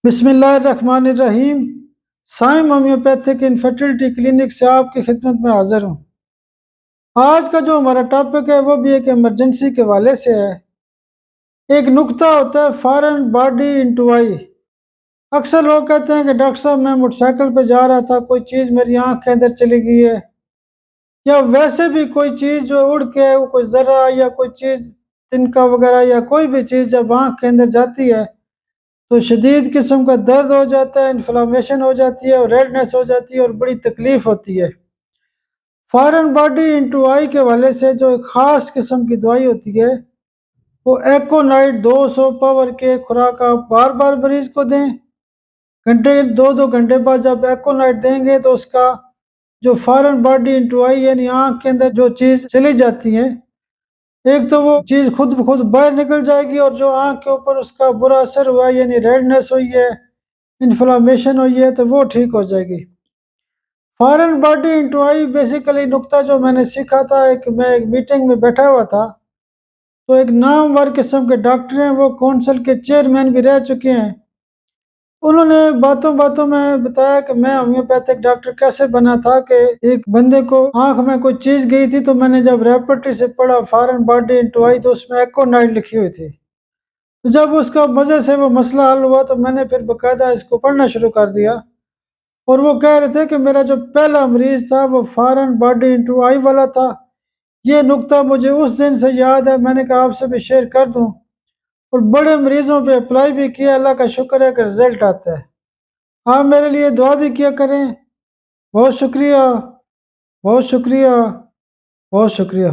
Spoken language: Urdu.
بسم اللہ الرحمن الرحیم۔ سائم ہومیوپیتھک انفرٹیلٹی کلینک سے آپ کی خدمت میں حاضر ہوں۔ آج کا جو ہمارا ٹاپک ہے وہ بھی ایک ایمرجنسی کے حوالے سے ہے۔ ایک نکتہ ہوتا ہے فارن باڈی انٹو آئی۔ اکثر لوگ کہتے ہیں کہ ڈاکٹر صاحب میں موٹر سائیکل پہ جا رہا تھا، کوئی چیز میری آنکھ کے اندر چلی گئی ہے، یا ویسے بھی کوئی چیز جو اڑ کے کوئی ذرہ یا کوئی چیز تنکا وغیرہ یا کوئی بھی چیز جب آنکھ کے اندر جاتی ہے تو شدید قسم کا درد ہو جاتا ہے، انفلاميشن ہو جاتی ہے اور ریڈنس ہو جاتی ہے اور بڑی تکلیف ہوتی ہے۔ فارن باڈی انٹو آئی کے حوالے سے جو ایک خاص قسم کی دوائی ہوتی ہے وہ ایکونائٹ 200 پاور کے خوراک آپ بار بار مریض کو دیں۔ دو گھنٹے بعد جب ایکونائٹ دیں گے تو اس کا جو فارن باڈی انٹو آئی یعنی آنکھ کے اندر جو چیز چلی جاتی ہے، ایک تو وہ چیز خود بخود باہر نکل جائے گی، اور جو آنکھ کے اوپر اس کا برا اثر ہوا ہے یعنی ریڈنس ہوئی ہے، انفلاميشن ہوئی ہے، تو وہ ٹھیک ہو جائے گی۔ Foreign body into I basically نکتہ جو میں نے سیکھا تھا، میں ایک میٹنگ میں بیٹھا ہوا تھا تو ایک نامور قسم کے ڈاکٹر ہیں، وہ کونسل کے چیئرمین بھی رہ چکے ہیں۔ انہوں نے باتوں باتوں میں بتایا کہ میں ہومیوپیتھک ڈاکٹر کیسے بنا تھا کہ ایک بندے کو آنکھ میں کوئی چیز گئی تھی تو میں نے جب ریپرٹری سے پڑھا فارن باڈی انٹو آئی تو اس میں ایکونائٹ لکھی ہوئی تھی، تو جب اس کا مزے سے وہ مسئلہ حل ہوا تو میں نے پھر باقاعدہ اس کو پڑھنا شروع کر دیا، اور وہ کہہ رہے تھے کہ میرا جو پہلا مریض تھا وہ فارن باڈی انٹو آئی والا تھا۔ یہ نکتہ مجھے اس دن سے یاد ہے، میں نے کہا آپ سے بھی شیئر کر دوں، اور بڑے مریضوں پہ اپلائی بھی کیا، اللہ کا شکر ہے کہ رزلٹ آتا ہے۔ آپ میرے لیے دعا بھی کیا کریں۔ بہت شکریہ، بہت شکریہ، بہت شکریہ۔